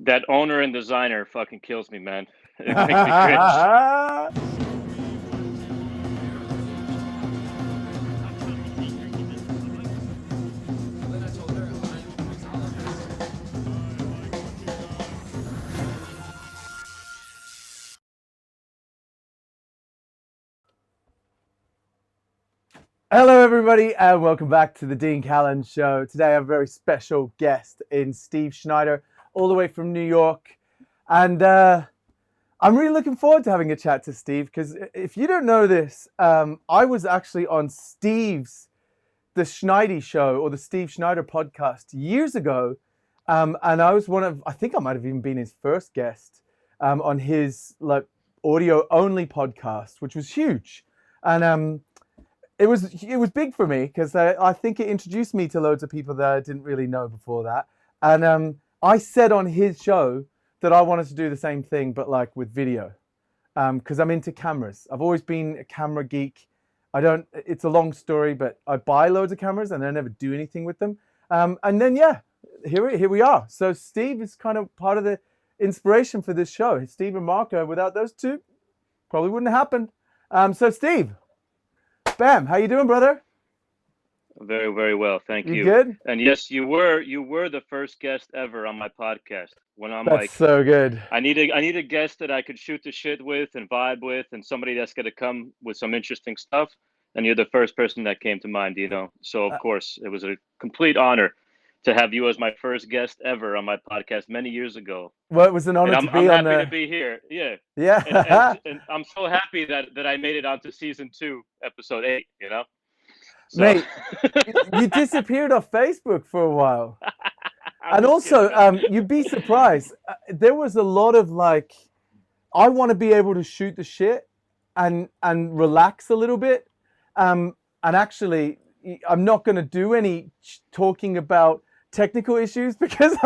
That owner and designer fucking kills me, man. It makes me cringe. Hello, everybody, and welcome back to the Dean Callan Show. Today, I have a very special guest in Steve Schneider, all the way from New York. And I'm really looking forward to having a chat to Steve, because if you don't know this, I was actually on Steve's The Schneider Show, or the Steve Schneider podcast years ago. And I was I think I might have even been his first guest on his audio only podcast, which was huge. And it was big for me because I think it introduced me to loads of people that I didn't really know before that. And I said on his show that I wanted to do the same thing, but like with video, because I'm into cameras. I've always been a camera geek. It's a long story, but I buy loads of cameras and I never do anything with them. And then, yeah, here we are. So Steve is kind of part of the inspiration for this show. Steve and Marco, without those two, probably wouldn't have happened. So Steve, bam, how you doing, brother? Very, very well, thank you. You good? And yes, you were the first guest ever on my podcast. When I'm That's so good. I need a guest that I could shoot the shit with and vibe with, and somebody that's gonna come with some interesting stuff. And you're the first person that came to mind, you know. So of course, it was a complete honor to have you as my first guest ever on my podcast many years ago. Well, it was an honor And to be I'm on happy to be here. Yeah. Yeah. And I'm so happy that I made it onto season 2, episode 8, you know? So. Mate, you disappeared off Facebook for a while. And also, you'd be surprised. There was a lot of I want to be able to shoot the shit and relax a little bit. And actually, I'm not going to do any talking about technical issues because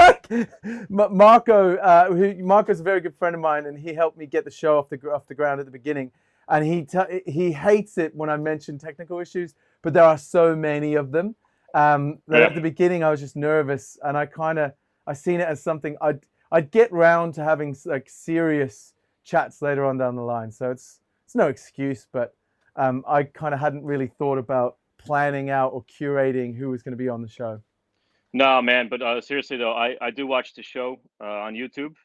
Marco's a very good friend of mine, and he helped me get the show off the ground at the beginning. And he hates it when I mention technical issues, but there are so many of them that at the beginning I was just nervous, and I seen it as something I'd get round to having like serious chats later on down the line. So it's no excuse, but I kind of hadn't really thought about planning out or curating who was going to be on the show. No, man, but seriously though, I do watch the show on YouTube.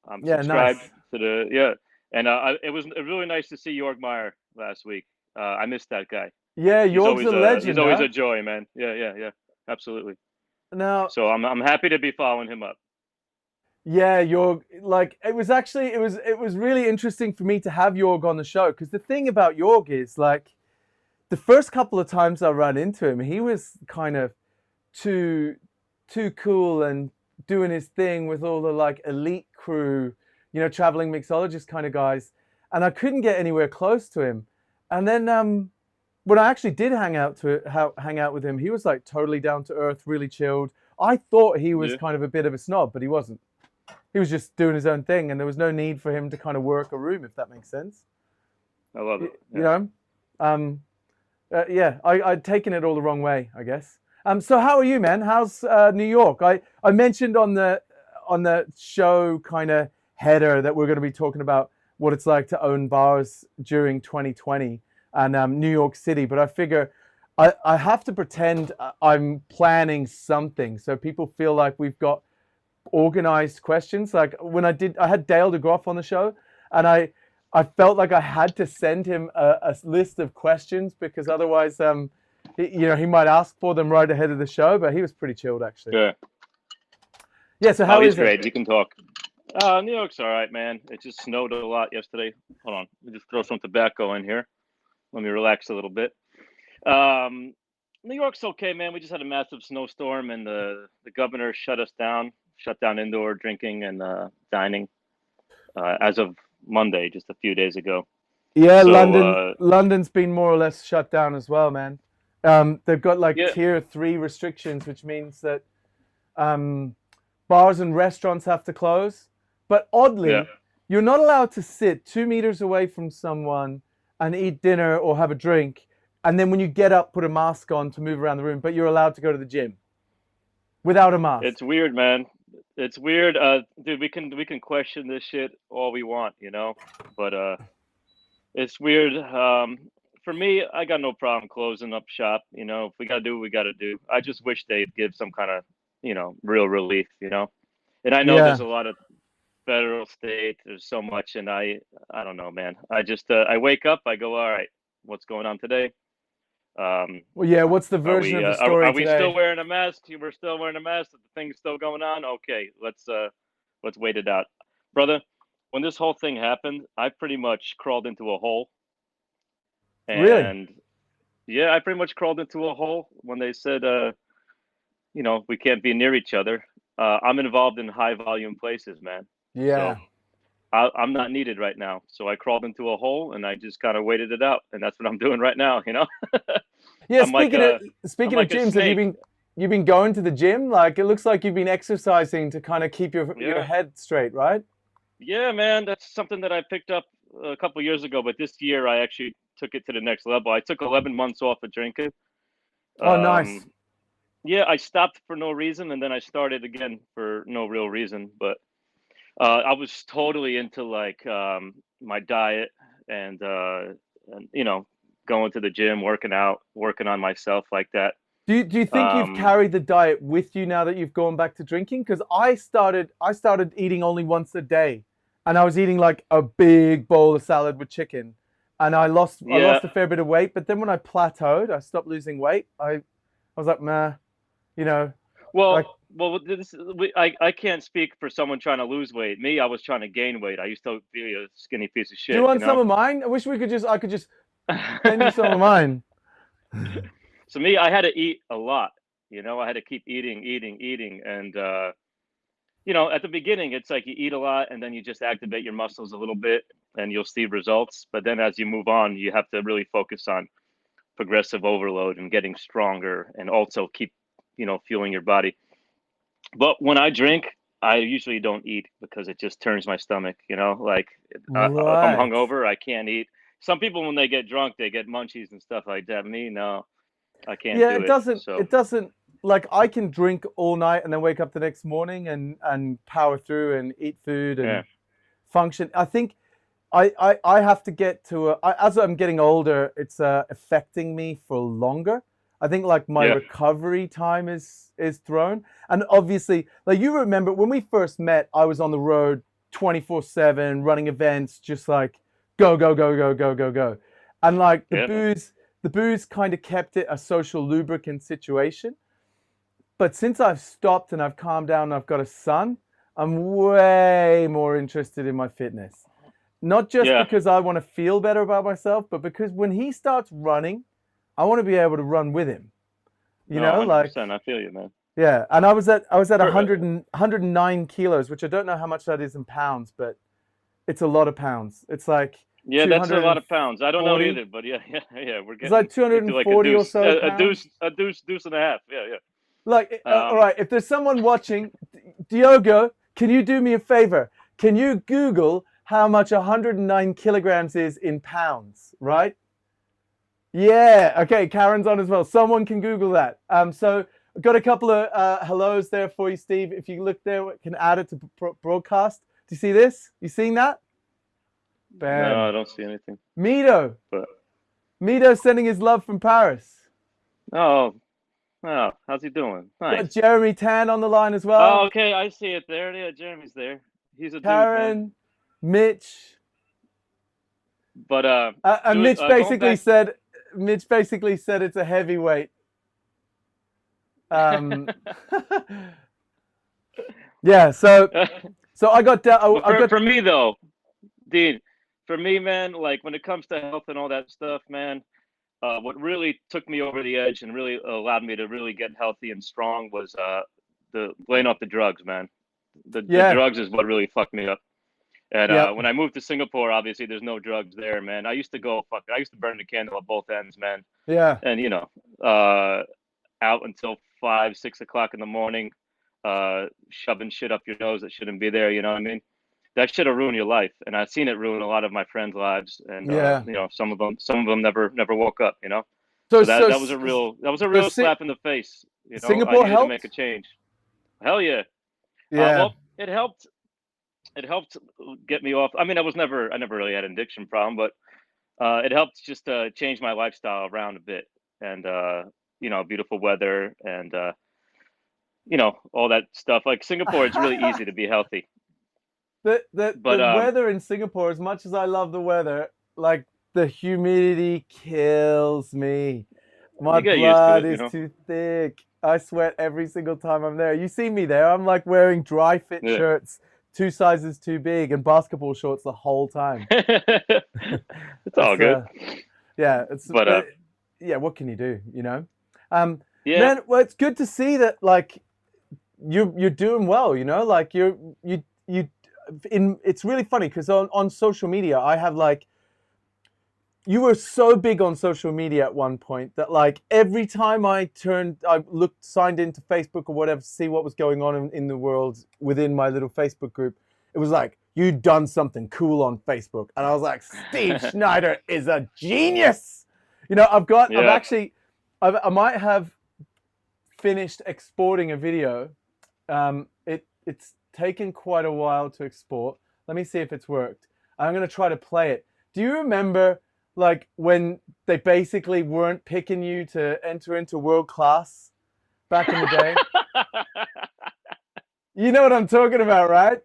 I'm subscribed nice. to and it was really nice to see Jorg Meyer last week. I missed that guy. Yeah, Jorg's a legend. He's always a joy, man. Yeah, absolutely. Now, so I'm happy to be following him up. Yeah, Jorg, it was really interesting for me to have Jorg on the show, because the thing about Jorg is the first couple of times I ran into him, he was kind of too cool and doing his thing with all the elite crew, you know, traveling mixologist kind of guys, and I couldn't get anywhere close to him. And then when I actually did hang out with him, he was totally down to earth, really chilled. I thought he was kind of a bit of a snob, but he wasn't. He was just doing his own thing, and there was no need for him to kind of work a room, if that makes sense. I love it. Yeah. You know, I'd taken it all the wrong way, I guess. So how are you, man? How's New York? I mentioned on the show kind of header that we're going to be talking about what it's like to own bars during 2020 and New York City, but I figure I have to pretend I'm planning something so people feel like we've got organized questions. Like when I had Dale DeGroff on the show, and I felt like I had to send him a list of questions, because otherwise he might ask for them right ahead of the show. But he was pretty chilled, actually. Yeah, so how is it? He's great. We can talk. New York's all right, man. It just snowed a lot yesterday. Hold on, let me just throw some tobacco in here. Let me relax a little bit. New York's okay, man. We just had a massive snowstorm, and the governor shut down indoor drinking and dining as of Monday, just a few days ago. Yeah, so, London's been more or less shut down as well, man. They've got tier 3 restrictions, which means that bars and restaurants have to close. But oddly, you're not allowed to sit 2 meters away from someone and eat dinner or have a drink, and then when you get up, put a mask on to move around the room, but you're allowed to go to the gym without a mask. It's weird, man. It's weird, dude. We can question this shit all we want, but it's weird. For me, I got no problem closing up shop. If we gotta do what we gotta do. I just wish they'd give some kind of, real relief. And I know Yeah. there's a lot of federal, state. There's so much, and I don't know, man. I just I wake up, I go, all right, what's going on today? Well, yeah. What's the Are version we of the uh, are, story are we still today? wearing a mask? We're still wearing a mask. The thing's still going on. Okay, let's wait it out, brother. When this whole thing happened, I pretty much crawled into a hole, Really? and yeah, I pretty much crawled into a hole when they said, we can't be near each other. I'm involved in high volume places, man. So Yeah. I'm not needed right now. So I crawled into a hole and I just kind of waited it out, and that's what I'm doing right now. Yeah. I'm like a I'm Speaking of like a gyms, have snake. you been going to the gym? Like it looks like you've been exercising to kind of keep your Yeah, head straight, right? yeah, man. That's something that I picked up a couple years ago, but this year I actually took it to the next level. I took 11 months off of drinking. Oh, nice. Um, yeah, I stopped for no reason, and then I started again for no real reason. But I was totally into like my diet and going to the gym, working out, working on myself like that. Do you think you've Um, carried the diet with you now that you've gone back to drinking? Because I started eating only once a day, and I was eating like a big bowl of salad with chicken, and I yeah, lost a fair bit of weight. But then when I plateaued, I stopped losing weight. I was like, nah, you know, like well, I can't speak for someone trying to lose weight. Me, I was trying to gain weight. I used to be a skinny piece of do you shit, want some of mine? I wish I could just send you some of mine. So me, I had to eat a lot. I had to keep eating, eating, eating, and at the beginning, it's like you eat a lot, and then you just activate your muscles a little bit, and you'll see results. But then as you move on, you have to really focus on progressive overload and getting stronger, and also keep, fueling your body. But when I drink, I usually don't eat because it just turns my stomach. Like if I'm Right. hungover, I can't eat. Some people, when they get drunk, they get munchies and stuff like that. Me, no, I can't Yeah, do it it. doesn't. So It doesn't. Like I can drink all night and then wake up the next morning and power through and eat food yeah, and function. I think I have to get to as I'm getting older, it's affecting me for longer. I think like my yeah, recovery time is thrown. And obviously, like you remember when we first met, I was on the road 24/7 running events, just like go, go, go, go, go, go, go. And like yeah, man. the booze kind of kept it a social lubricant situation. But since I've stopped and I've calmed down and I've got a son, I'm way more interested in my fitness. Not just Yeah. because I want to feel better about myself, but because when he starts running, I want to be able to run with him. You No, know, like 100%. I feel you, man. yeah. And I was at For 109 kilos, which I don't know how much that is in pounds, but it's a lot of pounds. It's like Yeah, that's a lot of pounds. I don't know 240. either, but yeah, yeah, yeah. We're It's like getting into like a 240 or deuce, so a, a pounds. deuce, a deuce, deuce and a half. Yeah, Like, yeah. all right, if there's someone watching, Diogo, can you do me a favor? Can you Google how much 109 kilograms is in pounds, right? Yeah, okay, Karen's on as well. Someone can Google that. So I've got a couple of hellos there for you, Steve. If you look there, we can add it to broadcast. Do you see this? You seen that? No, Bam. I don't see anything. Mito. But Mito sending his love from Paris. oh, oh, how's he doing? Got Nice. Jeremy Tan on the line as Oh, well. okay, I see it there. Yeah, Jeremy's there. He's a dude, man. Karen, Mitch. But And dude, going back. Mitch basically said it's a heavyweight. Um, yeah. So I got down. But I got for me though, Dean, for me, man, like when it comes to health and all that stuff, man, what really took me over the edge and really allowed me to really get healthy and strong was the laying off the drugs, man. The yeah, drugs is what really fucked me up. And yeah, when I moved to Singapore, obviously there's no drugs there, man. I used to go fuck. I used to burn the candle at both ends, man. yeah, And uh, out until 5, 6 o'clock in the morning, shoving shit up your nose that shouldn't be there. You know what I mean? That should have ruined your life, and I've seen it ruin a lot of my friends' lives, and yeah. some of them never woke up. So So so that was a so real slap in the face. I Singapore needed to make helped. a change. Hell yeah, Yeah. Well, it helped. It helped get me off. I mean, I never really had an addiction problem, but it helped just change my lifestyle around a bit, and beautiful weather, and all that stuff. Like Singapore, it's really easy to be healthy, The but weather in Singapore, as much as I love the weather, like the humidity kills me. My you get used to blood it, is too thick. I sweat every single time I'm there. You see me there. I'm like wearing dry fit Yeah. shirts, 2 sizes too big, and basketball shorts the whole time. It's all It's good, yeah, it's but but yeah, what can you do, you know? Um, yeah, Man, well, it's good to see that like you're doing well, you know, like you in it's really funny because on social media I have like you were so big on social media at one point that like every time I signed into Facebook or whatever to see what was going on in the world within my little Facebook group, it was like you'd done something cool on Facebook, and I was like, Steve Schneider is a genius. You know, yeah. I might have finished exporting a video. It's taken quite a while to export. Let me see if it's worked. I'm gonna try to play it. Do you remember like when they basically weren't picking you to enter into world class back in the day? You know what I'm talking about, right?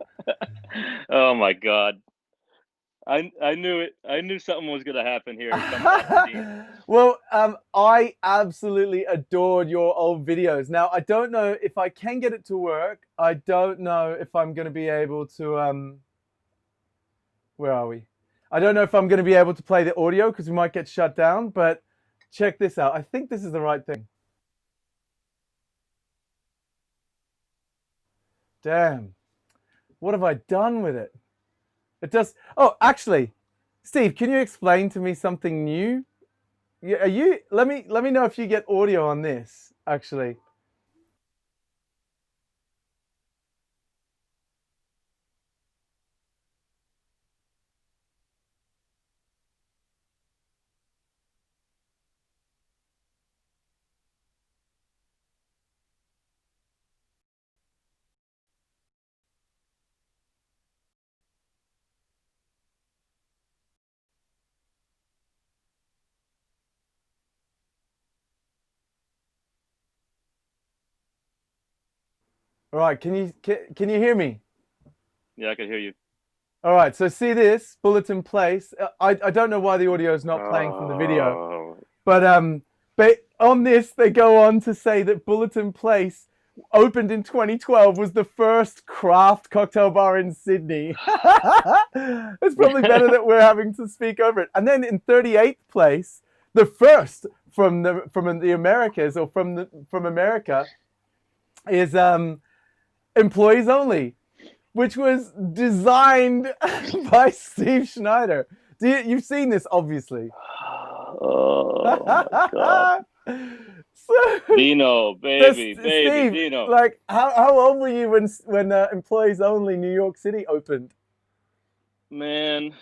Oh my God. I knew it. I knew something was gonna happen here sometime soon. Well, I absolutely adored your old videos. Now, I don't know if I can get it to work. I don't know if I'm going to be able to. Where are we? I don't know if I'm going to be able to play the audio because we might get shut down. But check this out. I think this is the right thing. Damn, what have I done with it? It does. Oh, actually, Steve, can you explain to me something new? Yeah, are you? Let me know if you get audio on this. Actually, all right. Can you hear me? Yeah, I could hear you. All right. So see this bulletin place. I don't know why the audio is not playing from the video, Oh, but on this they go on to say that Bulletin Place opened in 2012 was the first craft cocktail bar in Sydney. It's probably better that we're having to speak over it. And then in 38th place, the first from the Americas or from America is employees only, which was designed by Steve Schneider. You've seen this, obviously. oh my God. So, Dino, baby, baby, Steve, Dino. like, how old were you when Employees Only New York City opened? Man,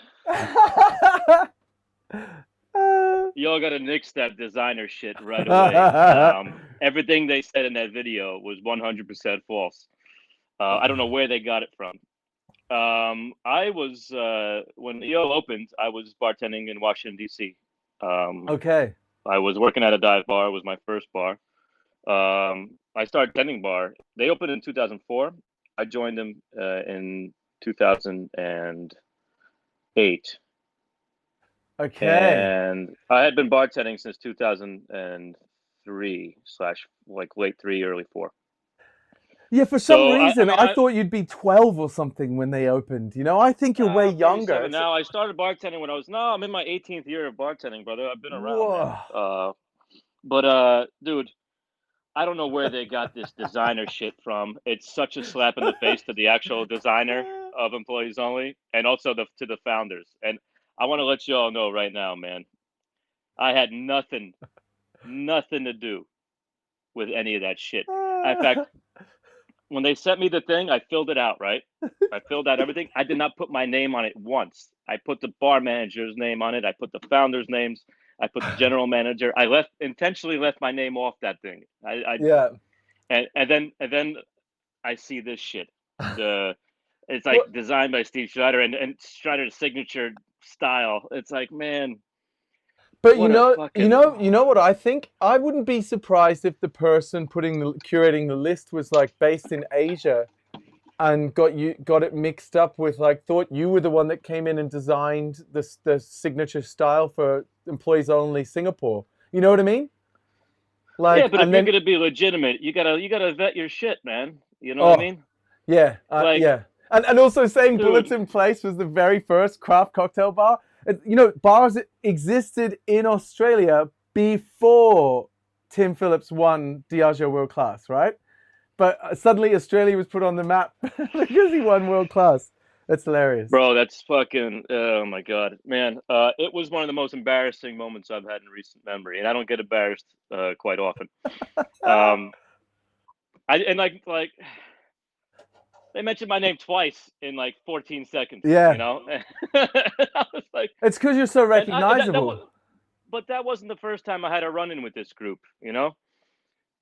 y'all gotta nix that designer shit right away. Everything they said in that video was 100% false. I don't know where they got it from. I was when EO opened, I was bartending in Washington D.C. Okay. I was working at a dive bar. It was my first bar. I started tending bar. They opened in 2004. I joined them in 2008, Okay. and I had been bartending since 2003 slash like late three, early four. Yeah, for some So I reason, mean, I thought you'd be 12 or something when they opened. You know, I think you're way I'm younger. 37 now. I started bartending when I was no, I'm in my 18th year of bartending, brother. I've been around, man. Whoa. But dude, I don't know where they got this designer shit from. It's such a slap in the face to the actual designer of Employees Only, and also to the founders. And I want to let you all know right now, man. I had nothing to do with any of that shit. In fact, when they sent me the thing, I filled it out, right? I filled out everything. I did not put my name on it once. I put the bar manager's name on it. I put the founders' names. I put the general manager. I intentionally left my name off that thing. Yeah. And then I see this shit. It's like designed by Steve Schneider and Schneider's signature style. It's like, man, But what a fucking you know what I think? I wouldn't be surprised if the person curating the list was like based in Asia and got it mixed up with like thought you were the one that came in and designed the signature style for employees only Singapore. You know what I mean? Like, yeah. But if you're gonna be legitimate, you gotta vet your shit, man. You know what I oh mean? yeah, Like, yeah, and also saying dude, Bullets in Place was the very first craft cocktail bar. You know, bars existed in Australia before Tim Phillips won Diageo World Class, right? But suddenly Australia was put on the map because he won World Class. That's hilarious. bro, that's fucking. Oh my god, man. It was one of the most embarrassing moments I've had in recent memory, and I don't get embarrassed quite often. Um, I and like they mentioned my name twice in like 14 seconds. Yeah, You know, I was like, it's because you're so that recognizable. was, but that wasn't the first time I had a run in with this group. You know,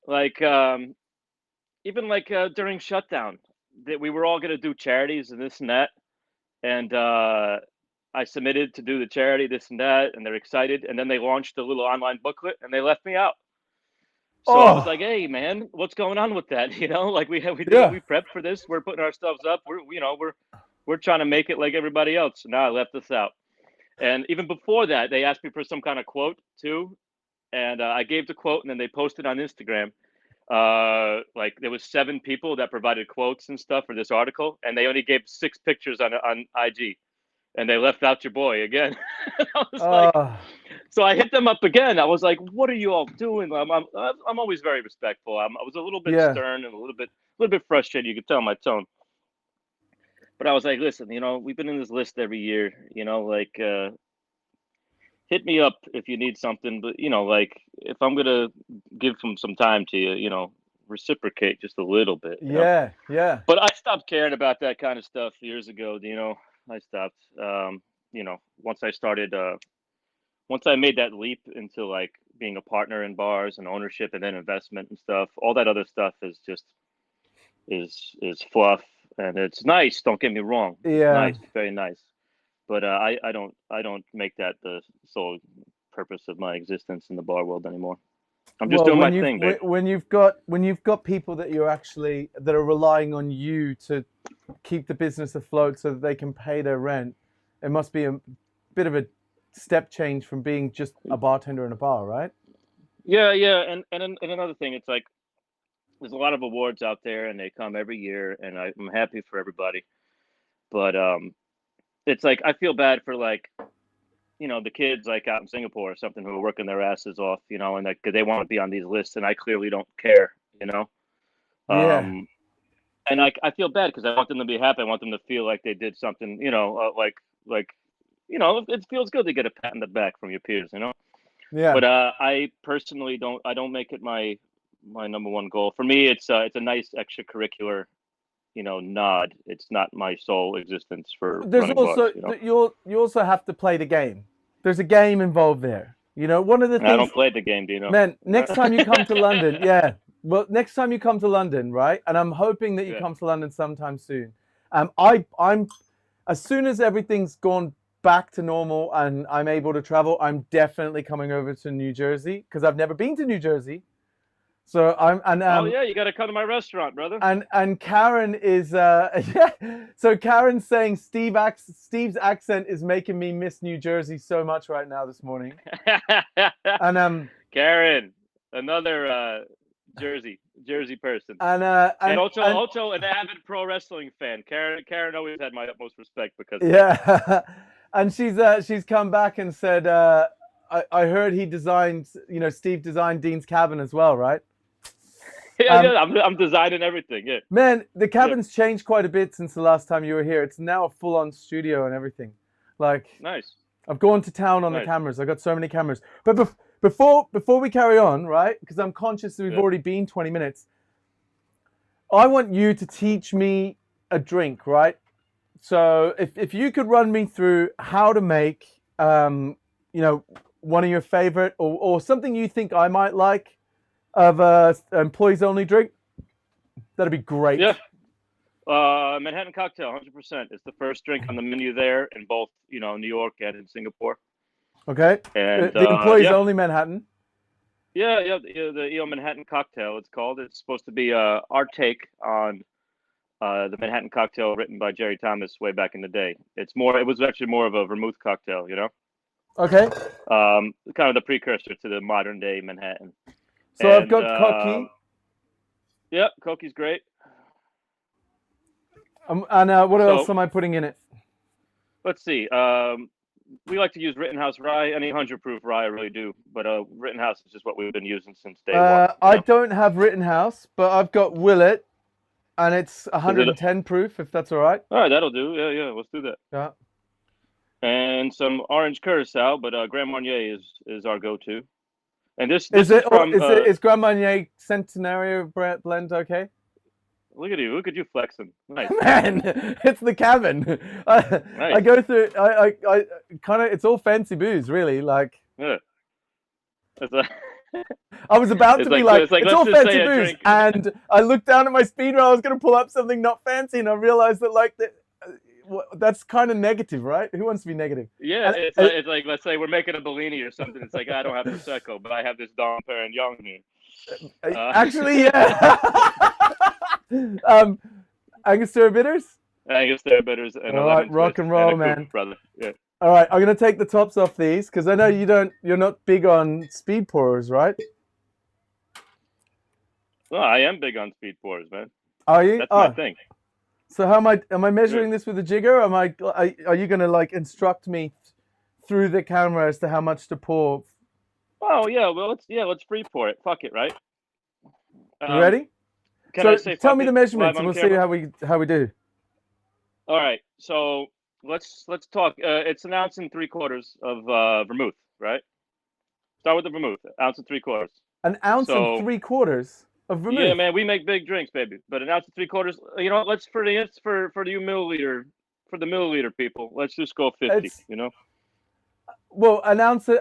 like even like during shutdown, that we were all gonna do charities and this and that, and I submitted to do the charity, this and that, and they're excited, and then they launched a little online booklet and they left me out. So I was Oh, like, "Hey, man, what's going on with that?" You know, like we did it, yeah. we prepped for this, we're putting ourselves up, we're trying to make it like everybody else. So now I left us out, and even before that, they asked me for some kind of quote too, and I gave the quote, and then they posted on Instagram. Like there was 7 people that provided quotes and stuff for this article, and they only gave 6 pictures on IG, and they left out your boy again. I was like, Oh, so I hit them up again. I was like, "What are you all doing?" I'm always very respectful. I was a little bit yeah. stern and a little bit frustrated. You could tell my tone, but I was like, "Listen, we've been in this list every year. Like hit me up if you need something. But like if I'm gonna give some time to you, reciprocate just a little bit. Yeah, yeah. But I stopped caring about that kind of stuff years ago. I stopped. Once I started. Once I made that leap into like being a partner in bars and ownership and then investment and stuff, all that other stuff is just is fluff and it's nice. Don't get me wrong, it's Yeah. nice, very nice. But I don't make that the sole purpose of my existence in the bar world anymore. I'm just Well, doing my thing, babe. when you've got people that that are relying on you to keep the business afloat so that they can pay their rent, it must be a bit of a step change from being just a bartender in a bar, right? Yeah, yeah, and another thing, it's like there's a lot of awards out there, and they come every year, and I'm happy for everybody. But it's like I feel bad for like the kids like out in Singapore or something who are working their asses off, and like they want to be on these lists, and I clearly don't care, you know. Yeah, Um, and I feel bad because I want them to be happy. I want them to feel like they did something, like it feels good to get a pat on the back from your peers, you know. yeah. But I personally don't. I don't make it my number one goal. For me, it's a nice extracurricular, nod. It's not my sole existence for There's running bars, also you also have to play the game. There's a game involved there. You know, one of the And I things, don't play the game, Dino. man. Next time you come to London, yeah. Well, next time you come to London, right? And I'm hoping that you Yeah. come to London sometime soon. I'm as soon as everything's gone back to normal and I'm able to travel, I'm definitely coming over to New Jersey because I've never been to New Jersey. So I'm and Oh yeah, you got to come to my restaurant, brother. and Karen is yeah. So Karen's saying Steve's accent is making me miss New Jersey so much right now this morning. And Karen, another Jersey person, and also an avid pro wrestling fan. Karen always had my utmost respect because of that. yeah. And she's come back and said I heard he designed, Steve designed Dean's cabin as well, right? Yeah, yeah, I'm designing everything. Yeah, Man, the yeah, cabin's changed quite a bit since the last time you were here. It's now a full-on studio and everything. Like, nice, I've gone to town on the nice. cameras. I've got so many cameras. But before we carry on, right? Because I'm conscious that we've Yeah. already been 20 minutes. I want you to teach me a drink, right? So if you could run me through how to make, one of your favorite or something you think I might like of a employees only drink, that'd be great. Yeah. Manhattan cocktail, 100%. It's the first drink on the menu there in both, New York and in Singapore. Okay. And The employees yeah, only Manhattan. yeah, the Manhattan cocktail. It's called. It's supposed to be our take on the Manhattan cocktail written by Jerry Thomas way back in the day. It was actually more of a vermouth cocktail, Okay. kind of the precursor to the modern day Manhattan. So I've got cocky. Yep, Coki's great. And what else am I putting in it? Let's see. We like to use Rittenhouse rye, any 100 proof rye, I really do. But Rittenhouse is just what we've been using since day one. I don't have Rittenhouse, but I've got Willet, and it's 110 proof, if that's all right. All right, that'll do. Yeah, let's do that. Yeah. And some orange curacao, but Grand Marnier is our go-to. And this is Grand Marnier Centenario blend okay? Look at you! Look at you flexing. Nice. Man, it's the cabin. I go through. I kind of. It's all fancy booze, really. Like. Yeah. I was about to be like, it's all fancy booze, drink. And I looked down at my speed rail. I was going to pull up something not fancy, and I realized that that's kind of negative, right? Who wants to be negative? Yeah, it's like let's say we're making a Bellini or something. It's like I don't have Prosecco, but I have this Dom Perignon here. Actually, yeah. Angostura bitters. Angostura bitters. And all right, rock and roll, man. Brother. Yeah. All right, I'm gonna take the tops off these because I know you're not big on speed pourers, right? Well, I am big on speed pours, man. Are you? That's my thing. So how am I measuring this with a jigger? Or are you gonna instruct me through the camera as to how much to pour? Oh yeah, well let's free pour it. Fuck it, right? You ready? Tell me the measurements and we'll see how we do. All right, so let's talk. It's an ounce and 3/4 of vermouth, right? Start with the vermouth, ounce and 3/4. An ounce and 3/4 of vermouth. Yeah, man, we make big drinks, baby. But an ounce and 3/4. Let's for the milliliter people. Let's just go 50. Well, an ounce and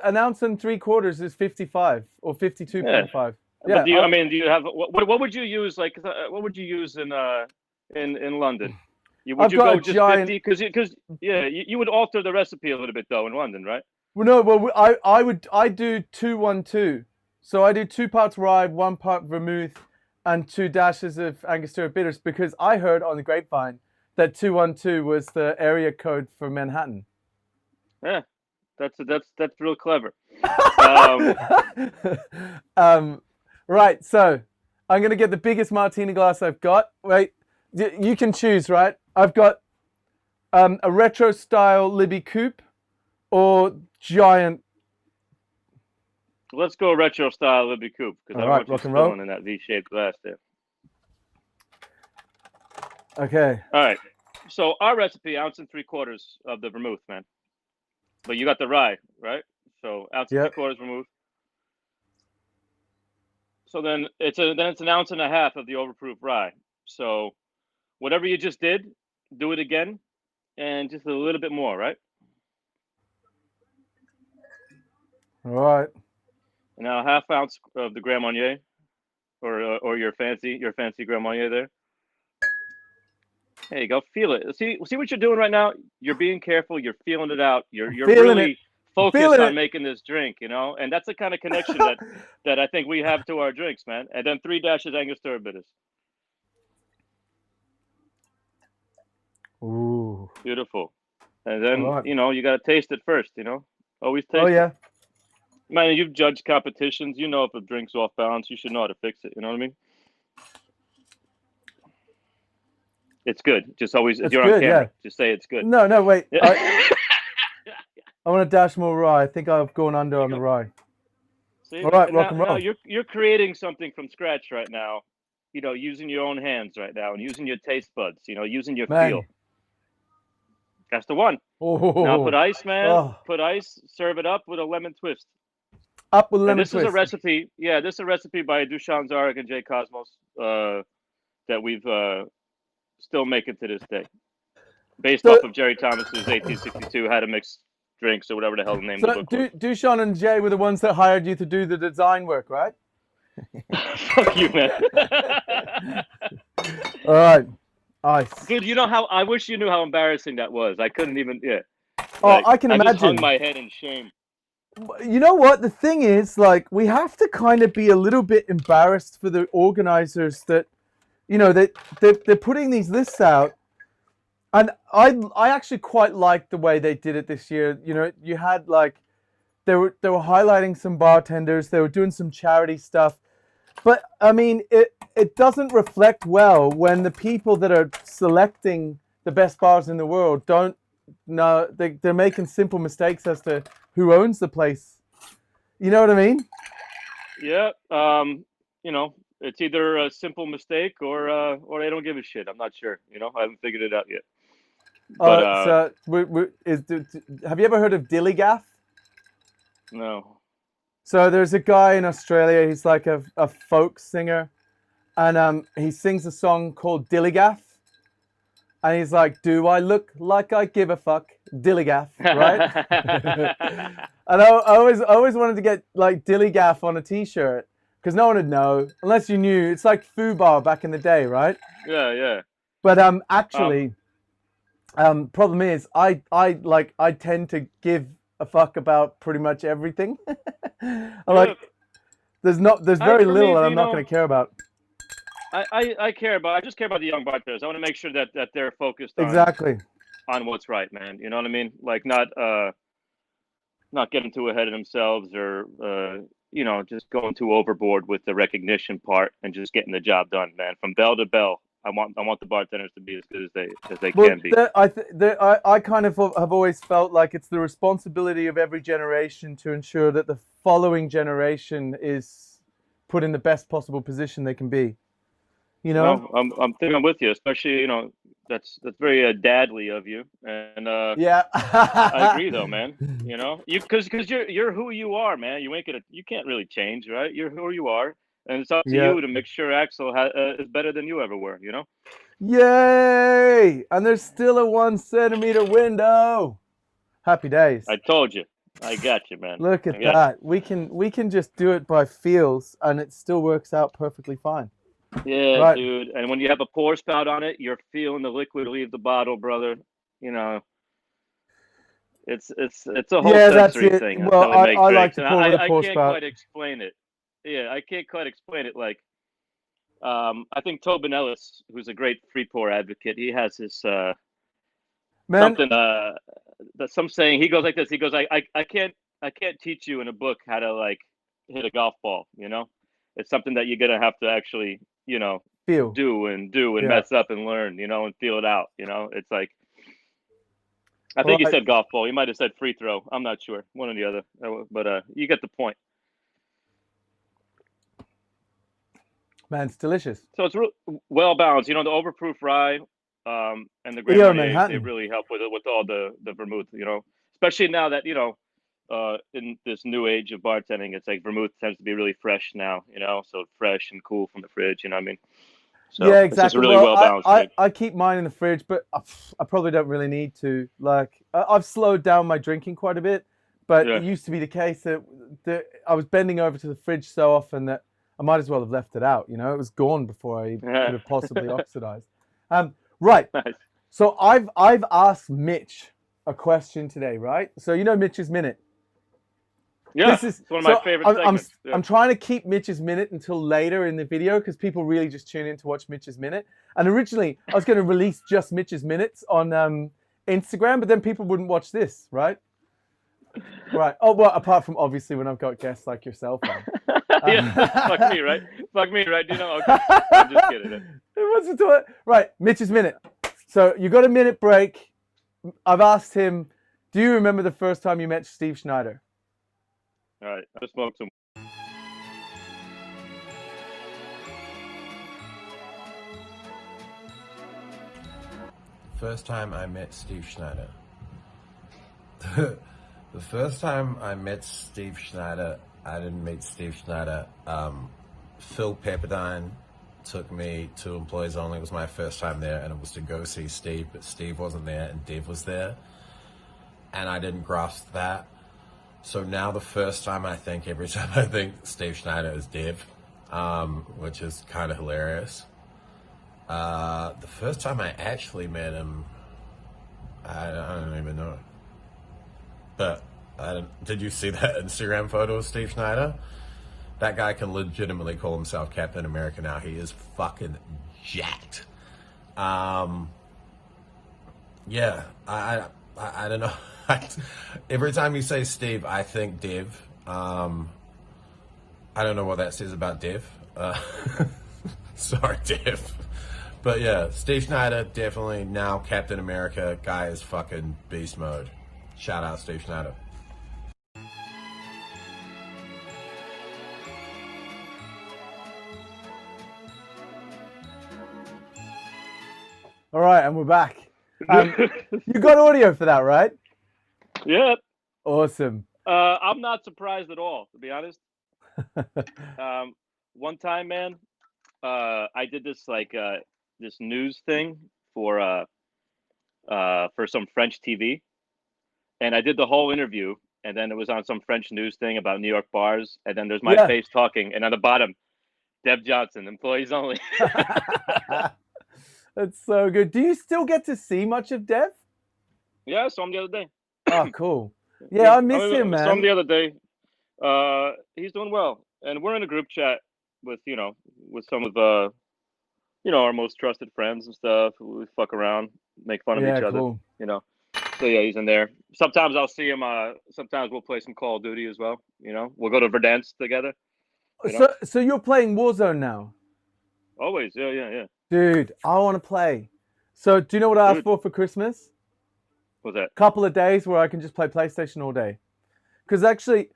3/4 is 55 or 52.5. Yeah. But do you have what would you use? What would you use in London? Would you go just 50? Because you would alter the recipe a little bit though in London, right? Well, no. Well, I do 2-1-2. So I do 2 parts rye, 1 part vermouth, and 2 dashes of Angostura bitters because I heard on the grapevine that 2-1-2 was the area code for Manhattan. Yeah, that's real clever. Right, so I'm gonna get the biggest martini glass I've got. Wait, you can choose, right? I've got a retro style Libby Coupe or giant. Let's go retro style Libby Coupe because I want you spilling in that V-shaped glass there. Okay. All right. So our recipe, ounce and 3/4 of the vermouth, man. But you got the rye, right? So ounce and 3/4 vermouth. So then it's an ounce and a half of the overproof rye. So whatever you just did, do it again, and just a little bit more, right? All right. Now 1/2 ounce of the Grand Marnier, or your fancy Grand Marnier there. There you go. Feel it. See what you're doing right now. You're being careful. You're feeling it out. You're really focused on making this drink, and that's the kind of connection that I think we have to our drinks, man. And then 3 dashes Angostura bitters. Ooh. Beautiful. And then you got to taste it first. Always taste. Oh yeah. Man, you've judged competitions. You know if a drink's off balance, you should know how to fix it. You know what I mean? It's good. Just always, you're on camera. Yeah. Just say it's good. No, wait. I want to dash more rye. I think I've gone under on the rye. See? All right, rock and roll. You're creating something from scratch right now. Using your own hands right now and using your taste buds. Using your feel. That's the one. Oh. Now put ice, man. Oh. Put ice. Serve it up with a lemon twist. Up with lemon twist. This is a recipe. Yeah, this is a recipe by Dusan Zarek and Jay Cosmos that we've still making to this day, based off of Jerry Thomas's 1862 How to Mix Drinks or whatever the hell the name of the book was. Dusan and Jay were the ones that hired you to do the design work, right? Fuck you, man. All right. Ice. Dude, you know how I wish you knew how embarrassing that was. I couldn't even. Yeah. Oh, Like, I can I just hung imagine. my head in shame. You know what? The thing is, like, we have to kind of be a little bit embarrassed for the organizers that, you know, they're putting these lists out. And I actually quite liked the way they did it this year. You know, you had like, they were highlighting some bartenders, they were doing some charity stuff. But I mean, it doesn't reflect well when the people that are selecting the best bars in the world don't know, they're making simple mistakes as to who owns the place. You know what I mean? Yeah. You know, it's either a simple mistake or they don't give a shit. I'm not sure. You know, I haven't figured it out yet. But So have you ever heard of Dillygaff? no. So there's a guy in Australia. He's like a folk singer, and he sings a song called Dillygaff. And he's like, "Do I look like I give a fuck?" Dillygaff, right? And I always wanted to get like Dillygaff on a T-shirt because no one would know unless you knew. It's like Fubar back in the day, right? Yeah, yeah. But actually, problem is I tend to give a fuck about pretty much everything. Like, there's very little that I'm not going to care about. I care about. I just care about the young bartenders. I want to make sure that they're focused on Exactly on what's right, man. You know what I mean? Like not getting too ahead of themselves or you know, just going too overboard with the recognition part and just getting the job done, man. From bell to bell, I want the bartenders to be as good as they can be. I kind of have always felt like it's the responsibility of every generation to ensure that the following generation is put in the best possible position they can be. You know? No, I'm thinking I'm with you, especially, you know, that's very dadly of you, and Yeah. I agree though, man. You know, because you're who you are, man. You can't really change, right? You're who you are, and it's up to Yeah. you to make sure Axel is better than you ever were. You know. Yay! And there's still a 1 centimeter window. Happy days. I told you. I got you, man. Look at that. We can just do it by feels, and it still works out perfectly fine. Yeah, Right. dude. And when you have a pour spout on it, you're feeling the liquid leave the bottle, brother. You know, it's a whole sensory thing. That's Well, how we make I like drinks, to and pour with a I pour can't spout. quite explain it. Yeah, I can't quite explain it. Like, I think Tobin Ellis, who's a great free pour advocate, he has this Man, something that some saying. He goes like this. He goes, I can't teach you in a book how to like hit a golf ball. You know, it's something that you're gonna have to actually, you know, feel. do and Yeah. mess up and learn, you know, and feel it out. You know, it's like, I think Well, you said golf ball. You might have said free throw. I'm not sure, one or the other, but you get the point. Man, it's delicious. So it's well balanced. You know, the overproof rye and the Grand EO Marnier, Manhattan. they really help with all the vermouth. You know, especially now that, you know, in this new age of bartending, it's like vermouth tends to be really fresh now. You know, so fresh and cool from the fridge. You know what I mean? So Yeah, it's just exactly. really well balanced. I keep mine in the fridge, but I probably don't really need to. Like, I've slowed down my drinking quite a bit, but Yeah. it used to be the case that I was bending over to the fridge so often that I might as well have left it out. You know, it was gone before I could have possibly oxidized. Right. Nice. So I've asked Mitch a question today, right? So you know Mitch's Minute. Yeah, This is it's one of my favorite segments. I'm trying to keep Mitch's Minute until later in the video because people really just tune in to watch Mitch's Minute. And originally, I was going to release just Mitch's Minutes on Instagram, but then people wouldn't watch this, right? Right. Oh, well, apart from obviously when I've got guests like yourself on. Yeah, fuck me, right? Fuck me, right? You know, okay. I'm just kidding. Right, Mitch's Minute. So you got a minute break. I've asked him, do you remember the first time you met Steve Schneider? All right, I just smoked some. First time I met Steve Schneider. The first time I met Steve Schneider, I didn't meet Steve Schneider. Phil Pepperdine took me to Employees Only. It was my first time there, and it was to go see Steve, but Steve wasn't there and Dev was there. And I didn't grasp that. So now the first time every time I think Steve Schneider is Dev, which is kind of hilarious. The first time I actually met him, I don't even know. But did you see that Instagram photo of Steve Schneider? That guy can legitimately call himself Captain America now. He is fucking jacked. Yeah, I don't know. Every time you say Steve, I think Dev. I don't know what that says about Dev. Sorry, Dev. But yeah, Steve Schneider, definitely now Captain America. Guy is fucking beast mode. Shout out Steve Schneider. All right, and we're back. You got audio for that, right? Yeah. Awesome. I'm not surprised at all, to be honest. One time, man, I did this this news thing for some French TV, and I did the whole interview, and then it was on some French news thing about New York bars, and then there's my Yeah. face talking, and on the bottom, Deb Johnson, employees only. That's so good. Do you still get to see much of Dev? Yeah, I saw him the other day. Oh, cool. Yeah, I miss him, I saw him man. the other day. He's doing well, and we're in a group chat with with some of our most trusted friends and stuff. We fuck around, make fun of Yeah, each other. cool. So yeah, he's in there. Sometimes I'll see him. Sometimes we'll play some Call of Duty as well. We'll go to Verdansk together. So you're playing Warzone now? Always, yeah. Dude, I want to play. So do you know what I asked for Christmas? What's that? Couple of days where I can just play PlayStation all day. Because actually,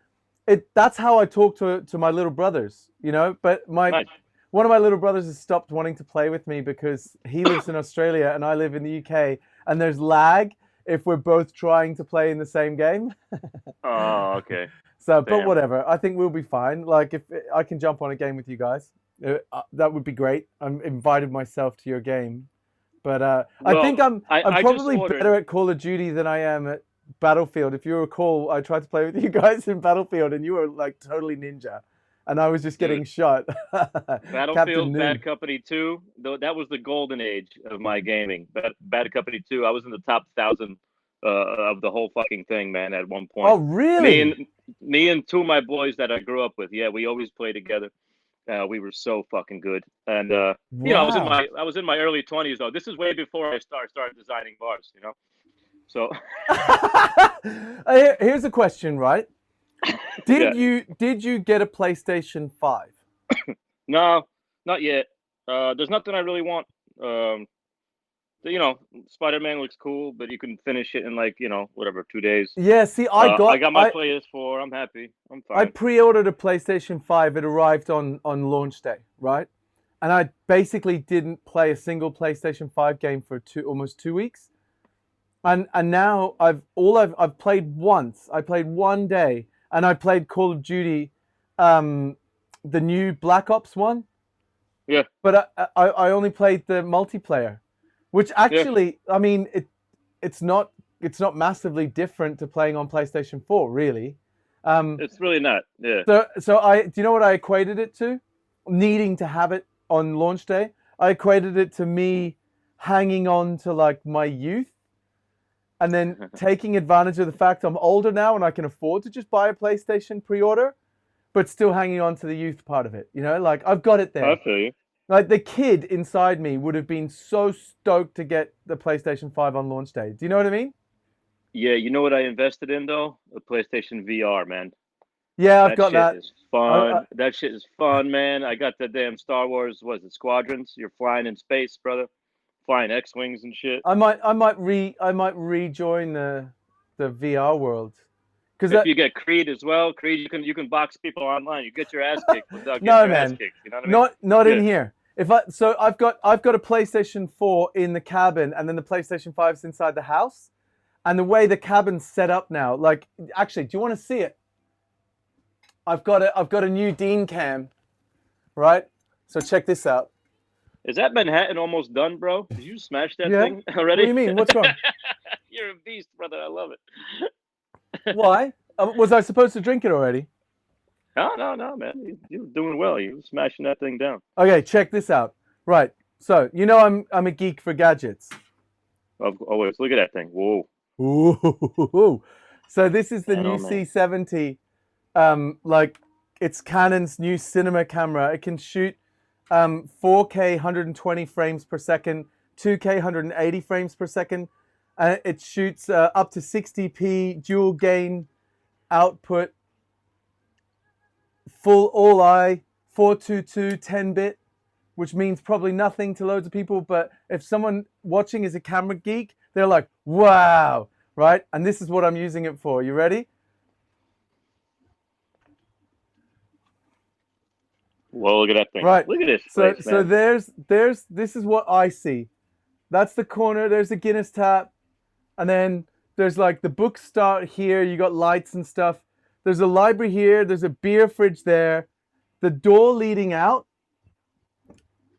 that's how I talk to my little brothers, But Nice. one of my little brothers has stopped wanting to play with me because he lives in Australia and I live in the UK, and there's lag if we're both trying to play in the same game. Oh, okay. So, but Damn. whatever. I think we'll be fine. Like, if I can jump on a game with you guys, that would be great. I'm invited myself to your game, but I think I'm probably better at Call of Duty than I am at Battlefield. If you recall, I tried to play with you guys in Battlefield, and you were like totally ninja, and I was just getting shot. Battlefield, Bad Company 2, though that was the golden age of my gaming. Bad Company 2, I was in the top 1,000 of the whole fucking thing, man. At one point. Oh, really? Me and two of my boys that I grew up with. Yeah, we always played together. We were so fucking good, and wow. I was in my early 20s though. This is way before I started designing bars, So here's a question, right? Did you get a PlayStation 5? No, not yet. There's nothing I really want. Spider-Man looks cool, but you can finish it in 2 days. Yeah, see, I got my PS4. I'm happy. I'm fine. I pre-ordered a PlayStation 5. It arrived on launch day, right? And I basically didn't play a single PlayStation 5 game for almost 2 weeks. And now I've played once. I played one day, and I played Call of Duty, the new Black Ops one. Yeah. But I only played the multiplayer, which actually, I mean, it's not massively different to playing on PlayStation 4, really. It's really not. Yeah. So do you know what I equated it to? Needing to have it on launch day. I equated it to me hanging on to like my youth, and then taking advantage of the fact I'm older now and I can afford to just buy a PlayStation pre-order, but still hanging on to the youth part of it. Like I've got it there. I feel you. Like the kid inside me would have been so stoked to get the PlayStation 5 on launch day. Do you know what I mean? Yeah, you know what I invested in though? The PlayStation VR, man. Yeah, I've got that. That shit is fun. That shit is fun, man. I got the damn Star Wars, Squadrons? You're flying in space, brother. Flying X-Wings and shit. I might rejoin the VR world. If you get Creed as well, Creed you can box people online. You get your ass kicked without getting your ass kicked. You know what I mean? Not in here. I've got a PlayStation 4 in the cabin, and then the PlayStation 5's inside the house. And the way the cabin's set up now, like, actually, do you want to see it? I've got a new Dean cam, right? So check this out. Is that Manhattan almost done, bro? Did you smash that thing What already? do you mean? What's wrong? You're a beast, brother. I love it. Why? Was I supposed to drink it already? No, man. You're doing well. You're smashing that thing down. Okay, check this out. Right. So I'm a geek for gadgets. Always look at that thing. Whoa. Ooh. So this is the I new know, man. C70. Like it's Canon's new cinema camera. It can shoot 4K 120 frames per second, 2K 180 frames per second. It shoots up to 60p dual gain output, full all eye, 422 10-bit, which means probably nothing to loads of people. But if someone watching is a camera geek, they're like, wow, right? And this is what I'm using it for. You ready? Whoa, look at that thing. Right. Look at this So place, so man. this is what I see. That's the corner. There's the Guinness tap, and then there's like the book start here. You got lights and stuff. There's a library here. There's a beer fridge there. The door leading out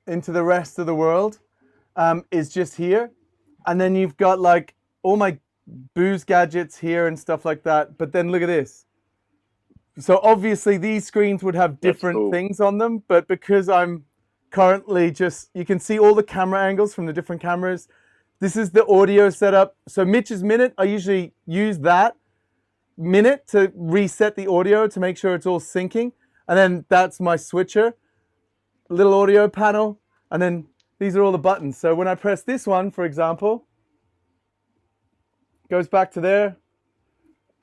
into the rest of the world is just here, and then you've got like all my booze gadgets here and stuff like that. But then look at this. So obviously these screens would have That's different cool. things on them, but because I'm currently you can see all the camera angles from the different cameras. This is the audio setup. So Mitch's minute, I usually use that minute to reset the audio to make sure it's all syncing. And then that's my switcher, little audio panel. And then these are all the buttons. So when I press this one, for example, goes back to there,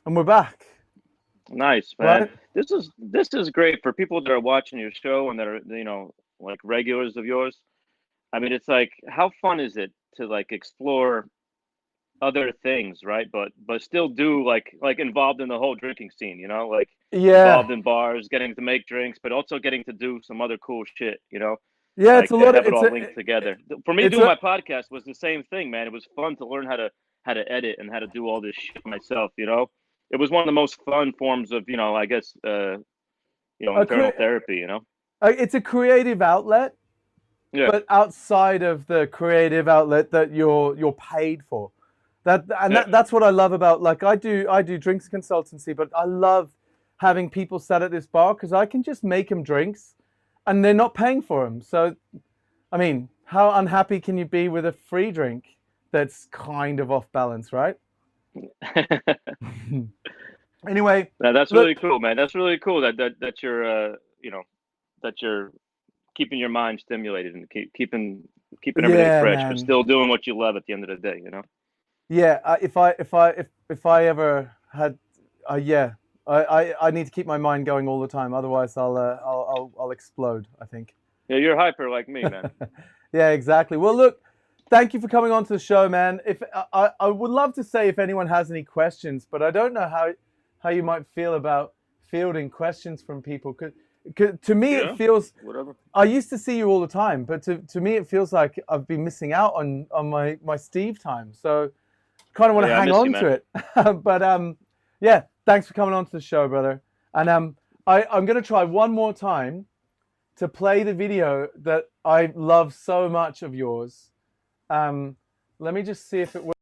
and we're back. Nice, man. Right? This is great for people that are watching your show and that are, like regulars of yours. I mean, it's like, how fun is it to like explore other things, right? But still do like involved in the whole drinking scene, like Yeah. involved in bars, getting to make drinks, but also getting to do some other cool shit, Yeah, it's like a to lot of have it all linked together. For me, it's doing a my podcast was the same thing, man. It was fun to learn how to edit and how to do all this shit myself. It was one of the most fun forms of, I guess, a internal therapy. it's a creative outlet, Yeah, but outside of the creative outlet that you're paid for. yeah, That's what I love about, like, I do drinks consultancy, but I love having people sat at this bar because I can just make them drinks and they're not paying for them. So I mean, how unhappy can you be with a free drink that's kind of off balance, right? Anyway, Now, that's look, really cool, man. That's really cool that you're that you're keeping your mind stimulated and keeping everything yeah, fresh, but man. still doing what you love at the end of the day. Yeah, if I ever had, yeah, I need to keep my mind going all the time. Otherwise, I'll explode, I think. Yeah, you're hyper like me, man. Yeah, exactly. Well, look, thank you for coming on to the show, man. If I would love to say if anyone has any questions, but I don't know how you might feel about fielding questions from people. 'Cause to me, it Yeah, feels. whatever. I used to see you all the time, but to me, it feels like I've been missing out on my Steve time. So kind of want to Yeah, I hang miss you, on man. to it. But yeah, thanks for coming on to the show, brother. And I'm gonna try one more time to play the video that I love so much of yours. Let me just see if it works.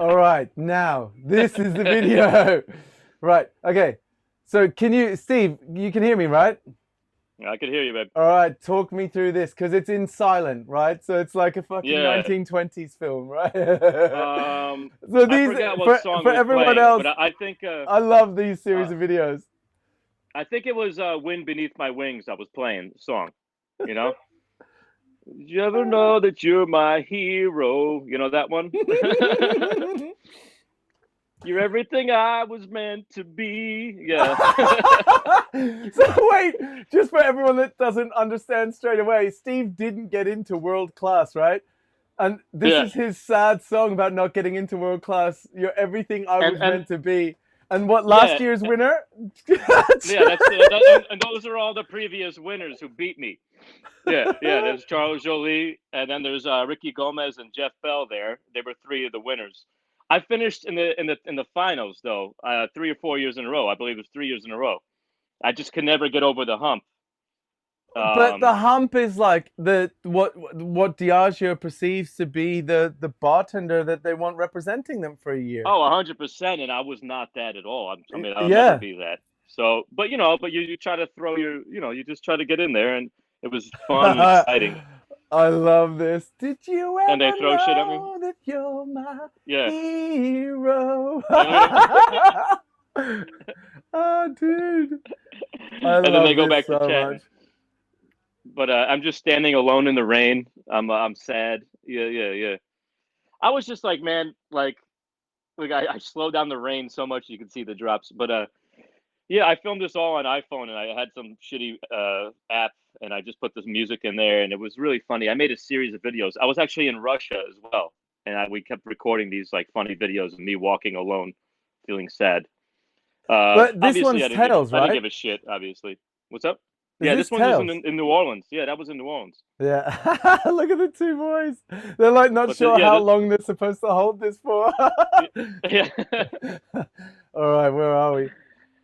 All right, now this is the video. Right, okay. So Steve, you can hear me, right? Yeah, I could hear you, babe. All right, talk me through this because it's in silent, right? So it's like a fucking Yeah. 1920s film, right? So I these forgot what song for it was everyone playing, else, but I think I love these uh, series of videos. I think it was "Wind Beneath My Wings." I was playing the song. You know, Did you ever know that you're my hero? You know that one. You're everything I was meant to be. Yeah. So wait, just for everyone that doesn't understand straight away, Steve didn't get into world class, right? And this Yeah. is his sad song about not getting into world class. You're everything I was And meant to be. And what last yeah, year's winner? yeah. And those are all the previous winners who beat me. Yeah, yeah. There's Charles Jolie, and then there's Ricky Gomez and Jeff Bell. There, they were three of the winners. I finished in the finals though, 3 or 4 years in a row. I believe it was 3 years in a row. I just could never get over the hump. But the hump is like what Diageo perceives to be the bartender that they want representing them for a year. Oh, 100%, and I was not that at all. I mean, I'll Yeah. never be that. So, but you try to throw you just try to get in there, and it was fun and exciting. I love this. Did you ever And they throw shit at me? know that you're my Yeah. hero? Oh, dude. And then they go back so to chatting. much. But I'm just standing alone in the rain. I'm sad. Yeah. I was just like, man, like I slowed down the rain so much you can see the drops. But yeah, I filmed this all on iPhone, and I had some shitty app, and I just put this music in there, and it was really funny. I made a series of videos. I was actually in Russia as well, and we kept recording these like funny videos of me walking alone, feeling sad. But this obviously, one's Tails, right? I didn't give a shit. Obviously, what's up? Yeah, this one was in New Orleans. Yeah, that was in New Orleans. Yeah, look at the two boys. They're like not sure how long they're supposed to hold this for. Yeah. All right, where are we?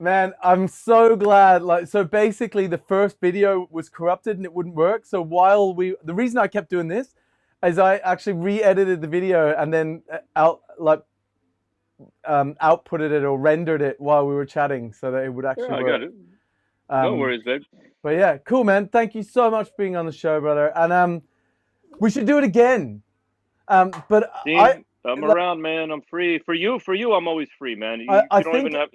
Man, I'm so glad. Like, so basically, the first video was corrupted and it wouldn't work. So the reason I kept doing this is I actually re-edited the video and then outputted it or rendered it while we were chatting so that it would actually work. I got it. No worries, babe. But yeah, cool, man. Thank you so much for being on the show, brother. And we should do it again. But Dean, I'm around, man. I'm free. For you, I'm always free, man. You don't even have,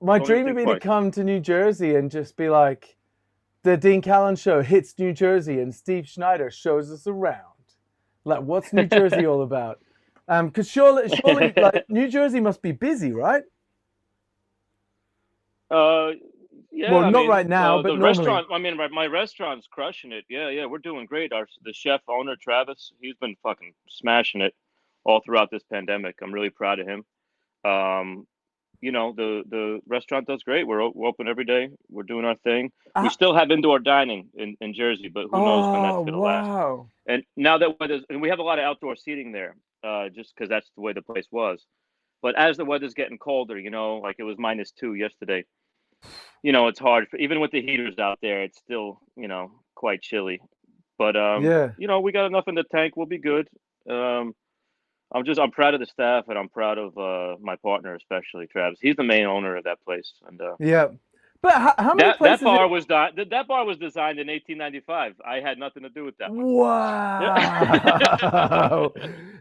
My dream would be to come to New Jersey and just be like, the Dean Callan show hits New Jersey and Steve Schneider shows us around. Like, what's New Jersey all about? Because surely, like, New Jersey must be busy, right? Yeah. Well, not right now, but the normally. restaurant. I mean, my restaurant's crushing it. Yeah, we're doing great. The chef owner Travis, he's been fucking smashing it all throughout this pandemic. I'm really proud of him. The restaurant does great. We're open every day. We're doing our thing. We still have indoor dining in Jersey, but who knows when that's gonna last. And now that and we have a lot of outdoor seating there, just because that's the way the place was. But as the weather's getting colder, like it was -2 yesterday. It's hard even with the heaters out there. It's still, quite chilly. But we got enough in the tank. We'll be good. I'm proud of the staff, and I'm proud of my partner, especially Travis. He's the main owner of that place. And yeah, but how many places? That bar was designed in 1895. I had nothing to do with that one. Wow!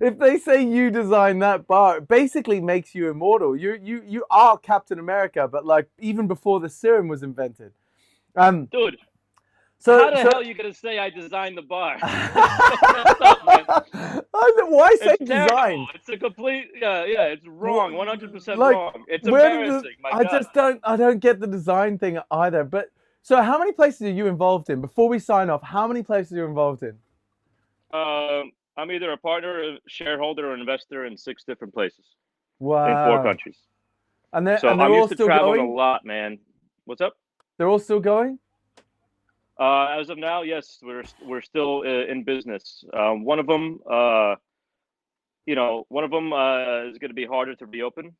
If they say you designed that bar, it basically makes you immortal. You are Captain America, but like even before the serum was invented. Dude. How the hell are you gonna say I designed the bar? Why say design? It's a complete it's wrong, 100% wrong. It's embarrassing. I don't get the design thing either. But so how many places are you involved in? Before we sign off, how many places are you involved in? I'm either a partner, a shareholder, or investor in 6 different places. Wow. In 4 countries. And they're I'm all used to still traveling going? a lot, man. What's up? They're all still going? As of now, yes, we're still in business. One of them, is going to be harder to reopen.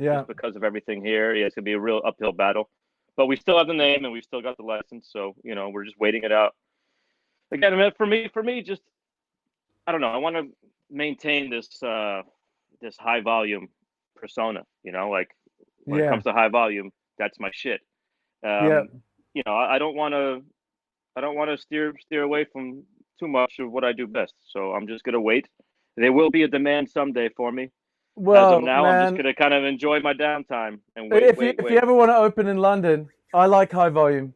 Yeah. Just because of everything here. Yeah, it's going to be a real uphill battle. But we still have the name and we still got the license, so we're just waiting it out. Again, for me, just I don't know. I want to maintain this this high volume persona. Like when it comes to high volume, that's my shit. I don't want to. I don't want to steer away from too much of what I do best. So I'm just gonna wait. There will be a demand someday for me. Well, as of now, man, I'm just gonna kind of enjoy my downtime and wait. If you ever want to open in London, I like high volume.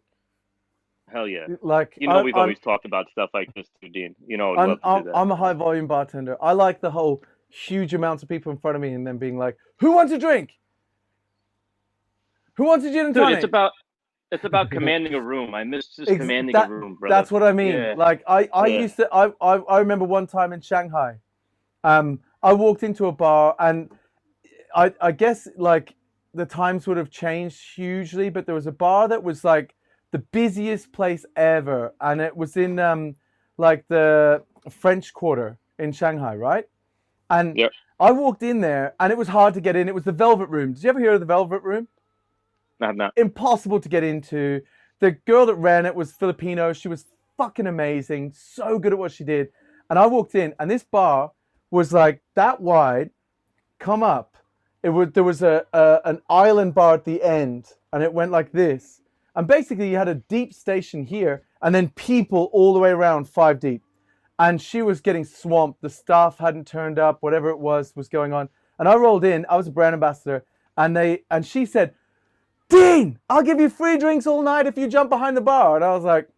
Hell yeah! Like we've always talked about stuff like this too, Dean. I'd love to do that. I'm a high volume bartender. I like the whole huge amounts of people in front of me and then being like, "Who wants a drink? Who wants a gin and tonic?" It's about commanding a room. I miss just commanding a room, brother. That's what I mean. Yeah. Like I used to. I remember one time in Shanghai, I walked into a bar and I guess like the times would have changed hugely, but there was a bar that was like the busiest place ever, and it was in like the French Quarter in Shanghai, right? And I walked in there and it was hard to get in. It was the Velvet Room. Did you ever hear of the Velvet Room? No. Impossible to get into. The girl that ran it was Filipino. She was fucking amazing. So good at what she did. And I walked in and this bar was like that wide, come up. There was an island bar at the end and it went like this. And basically you had a deep station here and then people all the way around 5 deep. And she was getting swamped. The staff hadn't turned up, whatever it was going on. And I rolled in, I was a brand ambassador, and she said, Dean, I'll give you free drinks all night if you jump behind the bar. And I was like,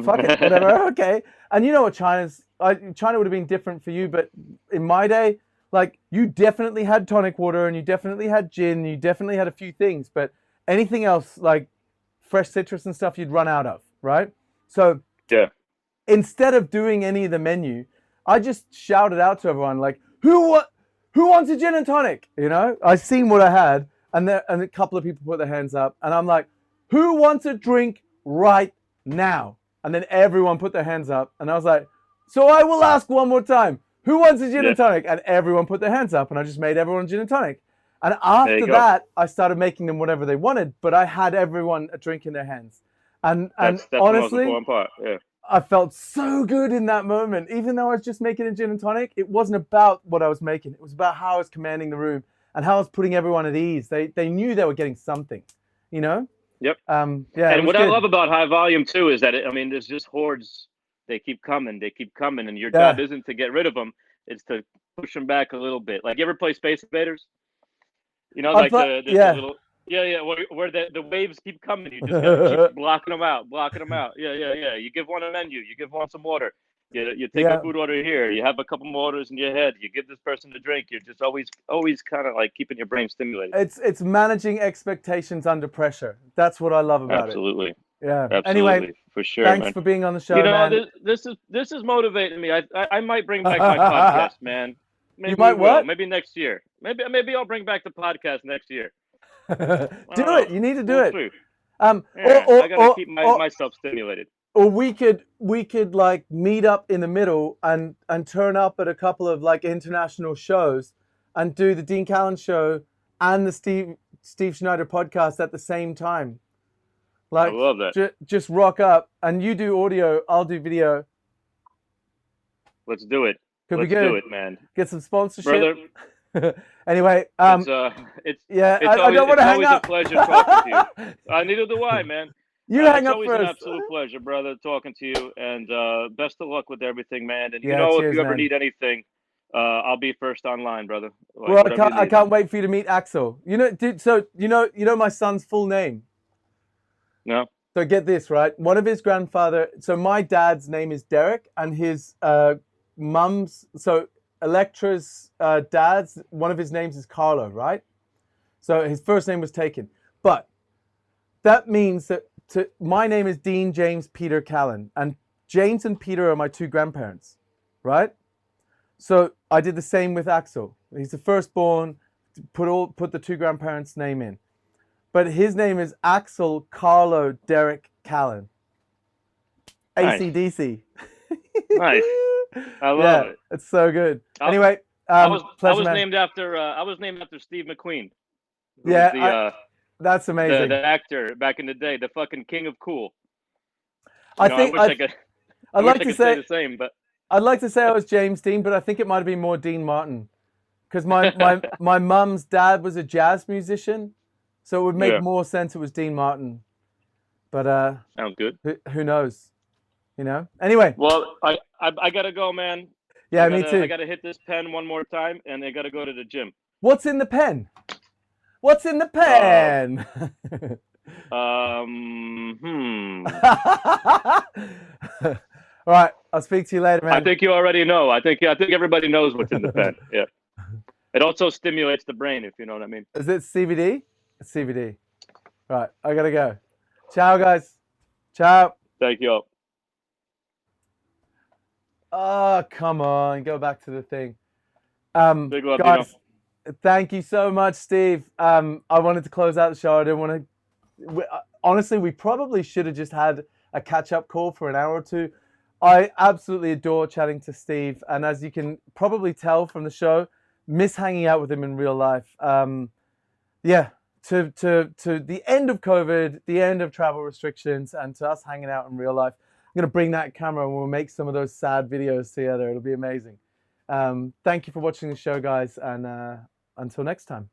fuck it, whatever, okay. And you know what China would have been different for you, but in my day, like you definitely had tonic water and you definitely had gin, and you definitely had a few things, but anything else like fresh citrus and stuff you'd run out of, right? So yeah. Instead of doing any of the menu, I just shouted out to everyone like, who wants a gin and tonic? You know, I seen what I had, and a couple of people put their hands up, and I'm like, who wants a drink right now? And then everyone put their hands up, and I was like, so I will ask one more time, who wants a gin and tonic? And everyone put their hands up, and I just made everyone gin and tonic. And after that, I started making them whatever they wanted, but I had everyone a drink in their hands. And that's honestly, the most important part. Yeah. I felt so good in that moment. Even though I was just making a gin and tonic, it wasn't about what I was making. It was about how I was commanding the room and how I was putting everyone at ease. They knew they were getting something, you know? Yep. Yeah. And what I love about high volume too is that there's just hordes. They keep coming, and your job isn't to get rid of them; it's to push them back a little bit. Like you ever play Space Invaders? You know, like the little. Yeah, where the waves keep coming. You just gotta keep blocking them out. Yeah. You give one a menu. You give one some water. You take a food order here. You have a couple more orders in your head. You give this person a drink. You're just always kind of like keeping your brain stimulated. It's managing expectations under pressure. That's what I love about Absolutely. it. Yeah. Absolutely. Anyway, for sure. Thanks for being on the show, you know, man. This is motivating me. I might bring back my podcast, man. Maybe you might what? Maybe next year. Maybe I'll bring back the podcast next year. Do it. You need to do it. I gotta keep myself stimulated. Or we could like meet up in the middle and turn up at a couple of like international shows and do the Dean Callan show and the Steve Schneider podcast at the same time. Like, I love that. Just rock up and you do audio, I'll do video. Let's do it. Let's do it, man. Get some sponsorship. Brother. Anyway, I don't want to hang up. It's always a pleasure talking to you. Neither do I, man. You hang up first. It's always an absolute pleasure, brother, talking to you. And best of luck with everything, man. And cheers, if you ever man. need anything, I'll be first online, brother. Like, well, I can't wait for you to meet Axel. You know, dude. So you know my son's full name. No. So get this right. One of his grandfather. So my dad's name is Derek, and his mum's. So Electra's dad's, one of his names is Carlo, right? So his first name was taken. But that means that my name is Dean James Peter Callan, and James and Peter are my two grandparents, right? So I did the same with Axel. He's the firstborn, put the two grandparents' name in. But his name is Axel Carlo Derek Callan. Nice. AC/DC. Nice. I love it. It's so good. Anyway, I was named after Steve McQueen. That's amazing. The actor back in the day, the fucking king of cool. I'd like to say the same, but I'd like to say I was James Dean, but I think it might have been more Dean Martin, because my mum's dad was a jazz musician, so it would make more sense it was Dean Martin. But sounds good. Who knows? You know. Anyway. Well, I gotta go, man. Yeah, me too. I gotta hit this pen one more time, and I gotta go to the gym. What's in the pen? What's in the pen? All right, I'll speak to you later, man. I think you already know. I think everybody knows what's in the pen. Yeah. It also stimulates the brain, if you know what I mean. Is it CBD? It's CBD. Right, I gotta go. Ciao, guys. Ciao. Thank you. Oh, come on. Go back to the thing. Big love, guys, thank you so much, Steve. I wanted to close out the show. I didn't want to... Honestly, we probably should have just had a catch-up call for an hour or two. I absolutely adore chatting to Steve. And as you can probably tell from the show, miss hanging out with him in real life. Yeah, to the end of COVID, the end of travel restrictions, and to us hanging out in real life. I'm gonna bring that camera and we'll make some of those sad videos together. It'll be amazing. Thank you for watching the show, guys, and until next time.